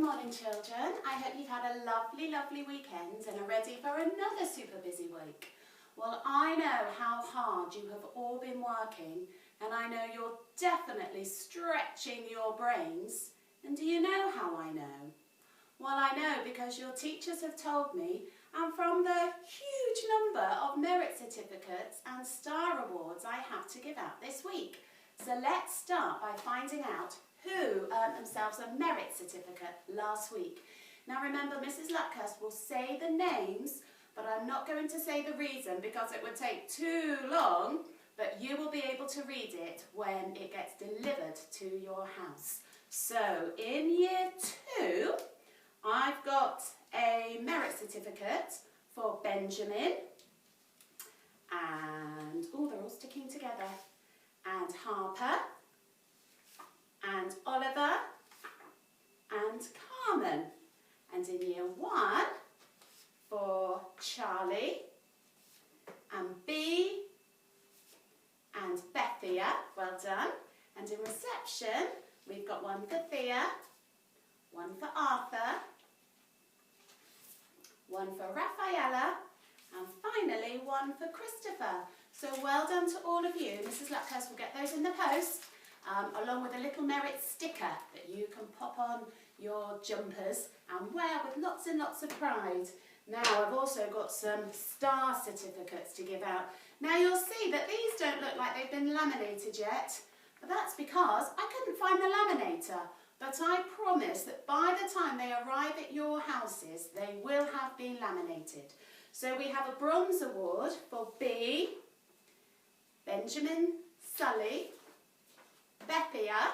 morning, children. I hope you've had a lovely, lovely weekend and are ready for another super busy week. Well, I know how hard you have all been working, and I know you're definitely stretching your brains. And do you know how I know? Well, I know because your teachers have told me, and from the huge number of merit certificates and star awards I have to give out this week. So let's start by finding out who earned themselves a merit certificate last week. Now remember, Mrs. Luckhurst will say the names, but I'm not going to say the reason because it would take too long, but you will be able to read it when it gets delivered to your house. So in year 2, I've got a merit certificate for Benjamin and, oh, they're all sticking together, and Harper, and Oliver, and Carmen. And in year 1 for Charlie, and B, and Bethia, well done. And in reception, we've got one for Thea, one for Arthur, one for Rafaela, and finally one for Christopher. So well done to all of you. Mrs. Luckhurst will get those in the post, along with a little merit sticker that you can pop on your jumpers and wear with lots and lots of pride. Now I've also got some star certificates to give out. Now you'll see that these don't look like they've been laminated yet, but that's because I couldn't find the laminator. But I promise that by the time they arrive at your houses, they will have been laminated. So we have a bronze award for B, Benjamin, Sully, Bethia,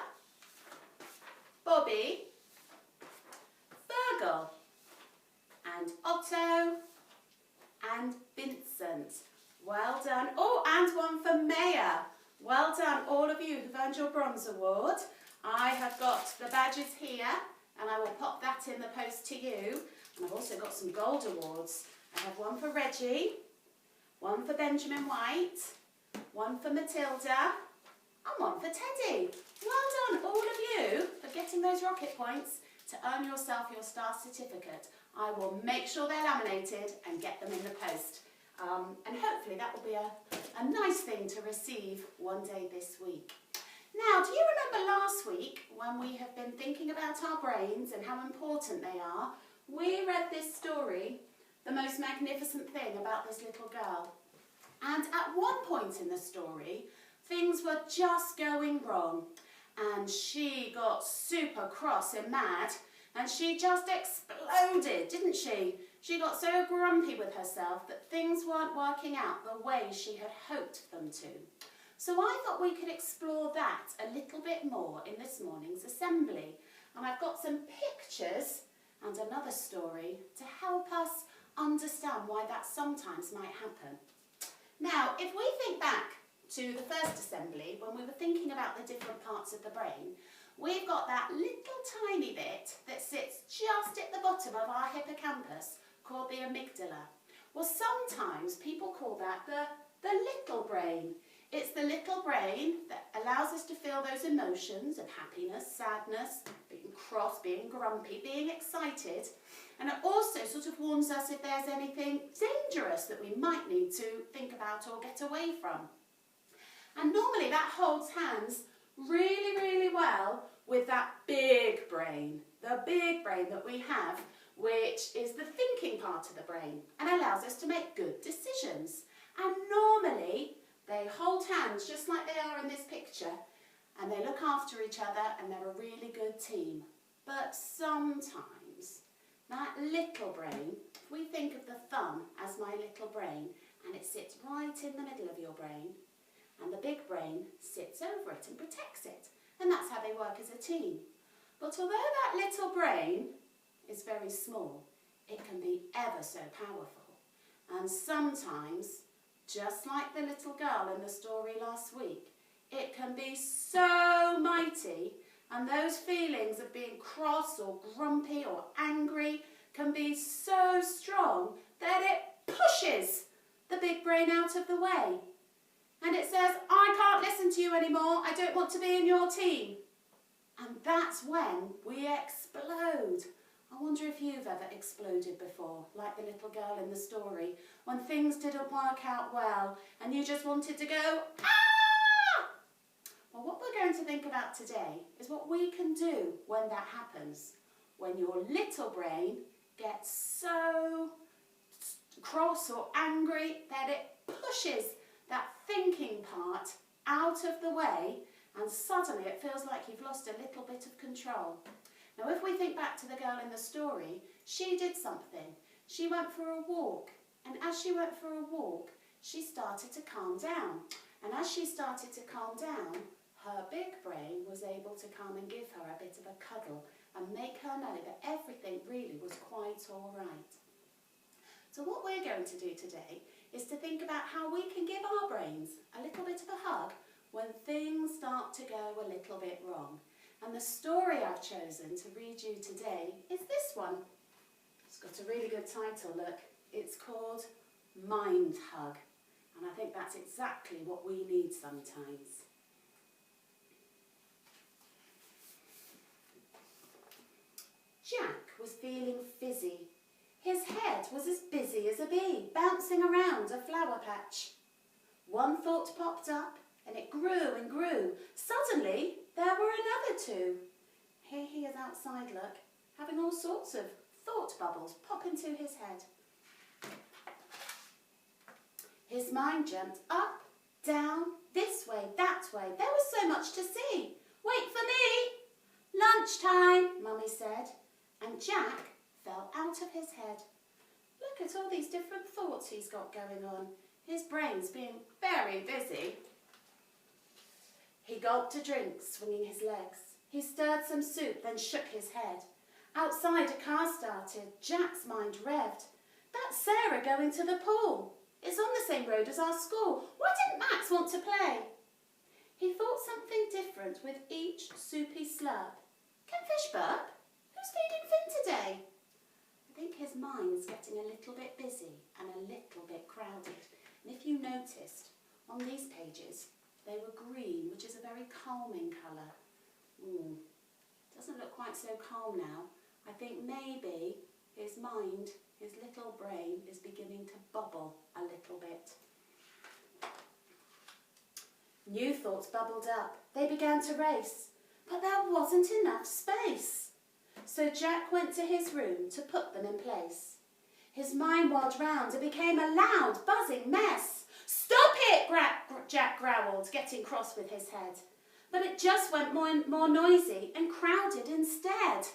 Bobby, Virgil, and Otto, and Vincent. Well done. Oh, and one for Maya. Well done, all of you who've earned your bronze award. I have got the badges here, and I will pop that in the post to you. And I've also got some gold awards. I have one for Reggie, one for Benjamin White, one for Matilda, and one for Teddy. Well done, all of you, for getting those rocket points to earn yourself your star certificate. I will make sure they're laminated and get them in the post. And hopefully that will be a nice thing to receive one day this week. Now, do you remember last week when we have been thinking about our brains and how important they are? We read this story, The Most Magnificent Thing About This Little Girl. And at one point in the story, things were just going wrong. And she got super cross and mad, and she just exploded, didn't she? She got so grumpy with herself that things weren't working out the way she had hoped them to. So I thought we could explore that a little bit more in this morning's assembly. And I've got some pictures and another story to help us understand why that sometimes might happen. Now, if we think back to the first assembly, when we were thinking about the different parts of the brain, we've got that little tiny bit that sits just at the bottom of our hippocampus called the amygdala. Well, sometimes people call that the little brain. It's the little brain that allows us to feel those emotions of happiness, sadness, being cross, being grumpy, being excited. And it also sort of warns us if there's anything dangerous that we might need to think about or get away from. And normally that holds hands really, really well with that big brain, the big brain that we have, which is the thinking part of the brain and allows us to make good decisions. And normally they hold hands just like they are in this picture, and they look after each other, and they're a really good team. But sometimes that little brain, if we think of the thumb as my little brain, and it sits right in the middle of your brain, and the big brain sits over it and protects it. And that's how they work as a team. But although that little brain is very small, it can be ever so powerful. And sometimes, just like the little girl in the story last week, it can be so mighty, and those feelings of being cross or grumpy or angry can be so strong that it pushes the big brain out of the way. And it says, I can't listen to you anymore, I don't want to be in your team. And that's when we explode. I wonder if you've ever exploded before, like the little girl in the story, when things didn't work out well and you just wanted to go, ah! Well, what we're going to think about today is what we can do when that happens, when your little brain gets so cross or angry that it pushes that thinking part out of the way and suddenly it feels like you've lost a little bit of control. Now, if we think back to the girl in the story, she did something. She went for a walk, and as she went for a walk, she started to calm down. And as she started to calm down, her big brain was able to come and give her a bit of a cuddle and make her know that everything really was quite all right. So what we're going to do today is to think about how we can give our brains a little bit of a hug when things start to go a little bit wrong. And the story I've chosen to read you today is this one. It's got a really good title, look. It's called Mind Hug. And I think that's exactly what we need sometimes. Jack was feeling fizzy. His head was as busy as a bee, bouncing around a flower patch. One thought popped up, and it grew and grew. Suddenly, there were another two. Here he is outside, look, having all sorts of thought bubbles pop into his head. His mind jumped up, down, this way, that way. There was so much to see. Wait for me. Lunchtime, Mummy said, and Jack fell out of his head. Look at all these different thoughts he's got going on. His brain's being very busy. He gulped a drink, swinging his legs. He stirred some soup, then shook his head. Outside, a car started. Jack's mind revved. That's Sarah going to the pool. It's on the same road as our school. Why didn't Max want to play? He thought something different with each soupy slurp. Can fish burp? Who's feeding Finn today? I think his mind's getting a little bit busy and a little bit crowded. And if you noticed, on these pages, they were green, which is a very calming colour. Doesn't look quite so calm now. I think maybe his mind, his little brain, is beginning to bubble a little bit. New thoughts bubbled up. They began to race, but there wasn't enough space. So Jack went to his room to put them in place. His mind whirled round and became a loud, buzzing mess. Stop it, Jack growled, getting cross with his head. But it just went more noisy and crowded instead.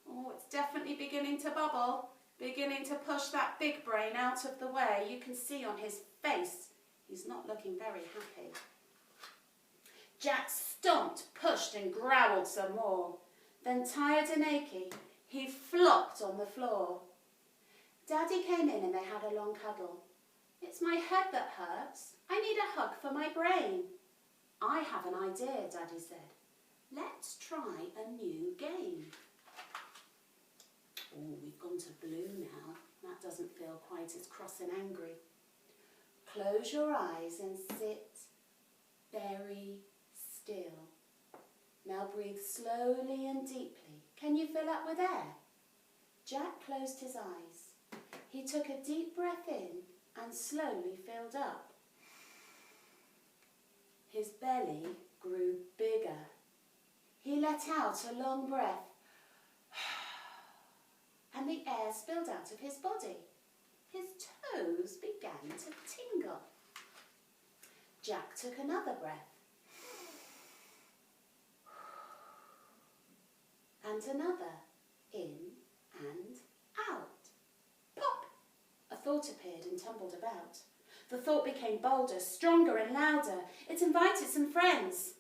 Oh, it's definitely beginning to bubble, beginning to push that big brain out of the way. You can see on his face, he's not looking very happy. Jack stomped, pushed and growled some more. Then, tired and achy, he flopped on the floor. Daddy came in and they had a long cuddle. It's my head that hurts. I need a hug for my brain. I have an idea, Daddy said. Let's try a new game. Oh, we've gone to blue now. That doesn't feel quite as cross and angry. Close your eyes and sit very still. Now breathe slowly and deeply. Can you fill up with air? Jack closed his eyes. He took a deep breath in and slowly filled up. His belly grew bigger. He let out a long breath, and the air spilled out of his body. His toes began to tingle. Jack took another breath, and another, in and out. Pop! A thought appeared and tumbled about. The thought became bolder, stronger and louder. It invited some friends.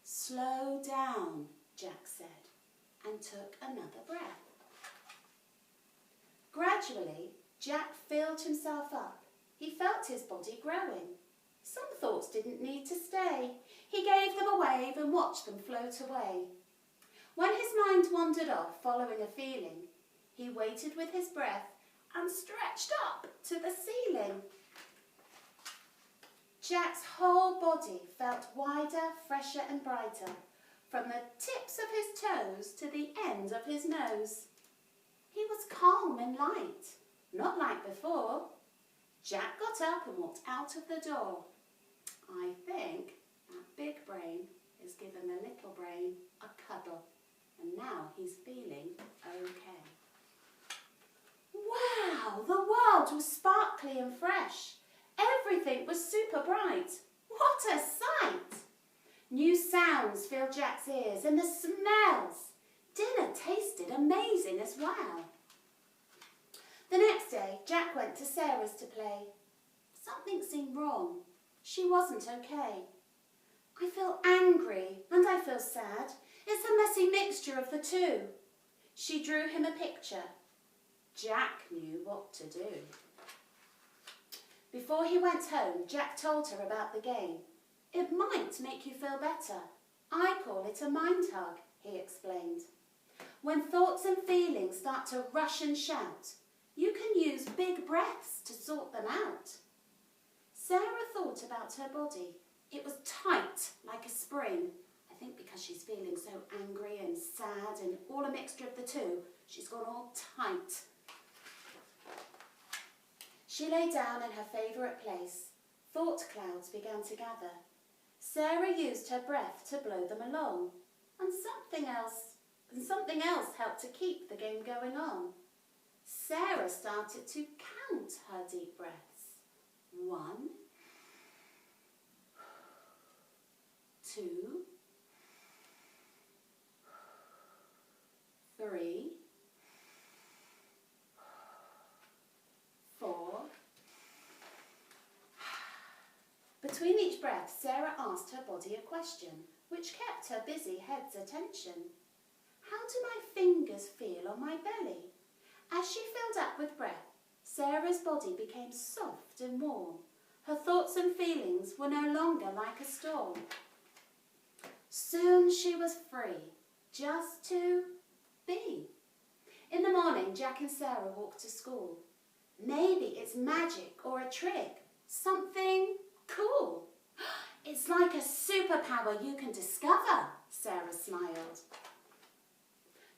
Slow down, Jack said, and took another breath. Gradually, Jack filled himself up. He felt his body growing. Some thoughts didn't need to stay. He gave them a wave and watched them float away. When his mind wandered off, following a feeling, he waited with his breath and stretched up to the ceiling. Jack's whole body felt wider, fresher and brighter, from the tips of his toes to the end of his nose. He was calm and light, not like before. Jack got up and walked out of the door. I think that big brain is giving the little brain a cuddle, and now he's feeling okay. Wow, the world was sparkly and fresh. Everything was super bright. What a sight! New sounds filled Jack's ears and the smells. Dinner tasted amazing as well. The next day, Jack went to Sarah's to play. Something seemed wrong. She wasn't okay. I feel angry and I feel sad. It's a messy mixture of the two. She drew him a picture. Jack knew what to do. Before he went home, Jack told her about the game. It might make you feel better. I call it a mind hug, he explained. When thoughts and feelings start to rush and shout, you can use big breaths to sort them out. Sarah thought about her body. It was tight like a spring. I think because she's feeling so angry and sad and all a mixture of the two, she's gone all tight. She lay down in her favourite place. Thought clouds began to gather. Sarah used her breath to blow them along, and something else helped to keep the game going on. Sarah started to count her deep breaths. 1, 2, 3, 4. Between each breath, Sarah asked her body a question, which kept her busy head's attention. How do my fingers feel on my belly? As she filled up with breath, Sarah's body became soft and warm. Her thoughts and feelings were no longer like a storm. Soon she was free, just to be. In the morning, Jack and Sarah walked to school. Maybe it's magic or a trick, something cool. It's like a superpower you can discover, Sarah smiled.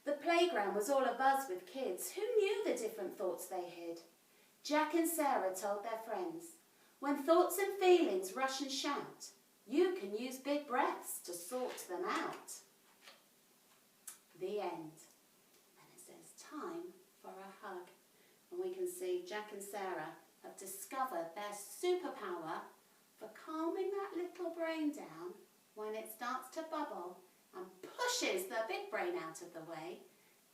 The playground was all abuzz with kids who knew the different thoughts they hid. Jack and Sarah told their friends, when thoughts and feelings rush and shout, you can use big breaths to sort them out. The end. And it says time for a hug. And we can see Jack and Sarah have discovered their superpower for calming that little brain down when it starts to bubble and pushes the big brain out of the way.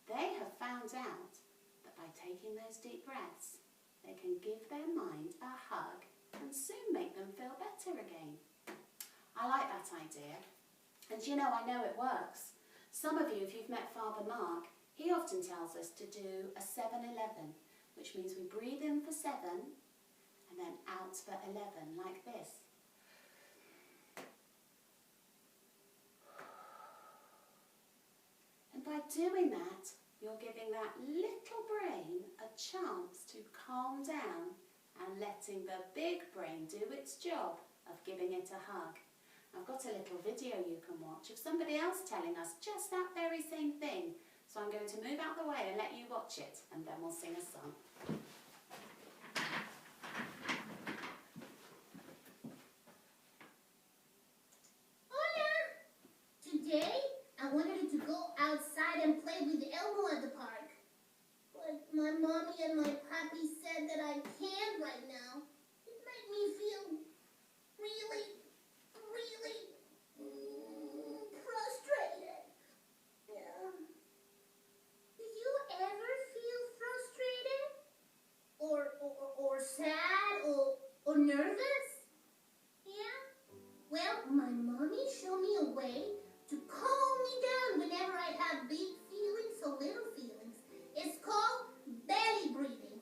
They have found out that by taking those deep breaths, they can give their mind a hug and soon make them feel better again. I like that idea. And you know, I know it works. Some of you, if you've met Father Mark, he often tells us to do a 7-11, which means we breathe in for 7 and then out for 11, like this. And by doing that, you're giving that little brain a chance to calm down and letting the big brain do its job of giving it a hug. I've got a little video you can watch of somebody else telling us just that very same thing. So I'm going to move out the way and let you watch it, and then we'll sing a song. Hola! Today, I wanted to go outside and play with Elmo at the park. But my mommy and my papi said that I can't right now. It made me feel really frustrated. Yeah. Do you ever feel frustrated? Or sad or nervous? Yeah? Well, my mommy showed me a way to calm me down whenever I have big feelings or little feelings. It's called belly breathing.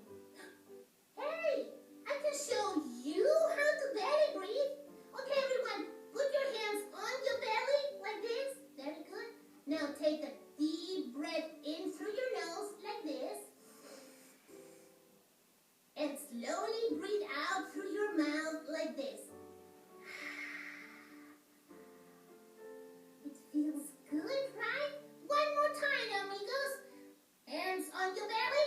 Hey, I can show you how to belly breathe. Okay, everyone, put your hands on your belly like this. Very good. Now take a deep breath in through your nose like this. And slowly breathe out through your mouth like this. It feels good, right? One more time, amigos. Hands on your belly.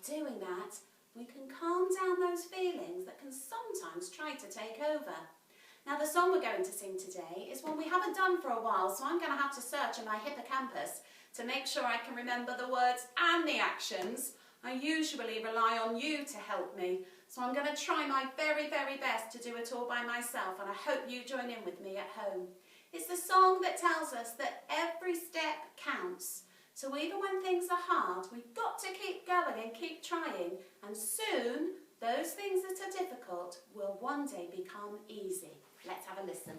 doing that, we can calm down those feelings that can sometimes try to take over. Now, the song we're going to sing today is one we haven't done for a while, so I'm going to have to search in my hippocampus to make sure I can remember the words and the actions. I usually rely on you to help me, so I'm going to try my very, very best to do it all by myself, and I hope you join in with me at home. It's the song that tells us that every step counts. So even when things are hard, we've got to keep going and keep trying, and soon those things that are difficult will one day become easy. Let's have a listen.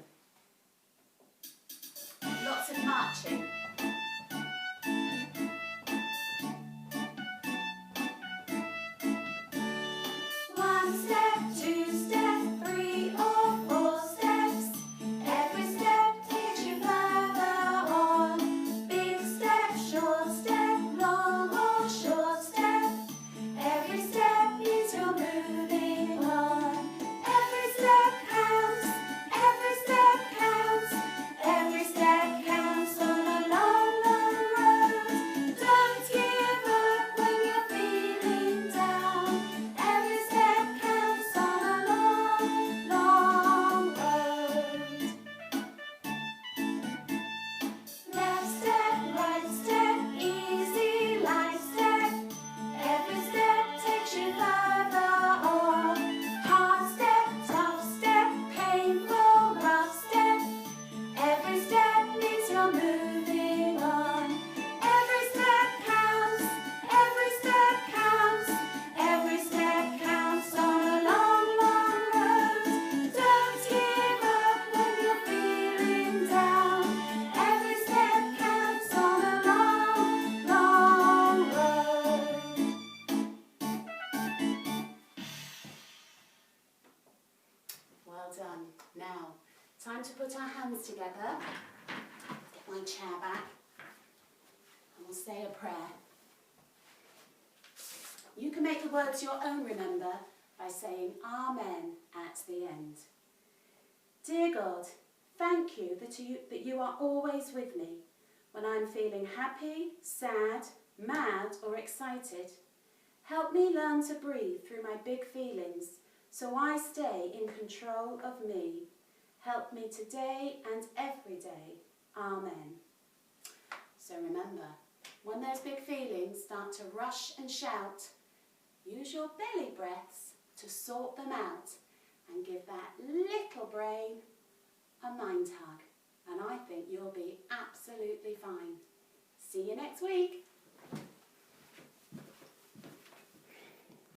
Lots of marching. Well done. Now, time to put our hands together. Get my chair back. And we'll say a prayer. You can make the words your own, remember, by saying Amen at the end. Dear God, thank you that you are always with me when I'm feeling happy, sad, mad or excited. Help me learn to breathe through my big feelings so I stay in control of me. Help me today and every day. Amen. So remember, when those big feelings start to rush and shout, use your belly breaths to sort them out and give that little brain a mind hug. And I think you'll be absolutely fine. See you next week.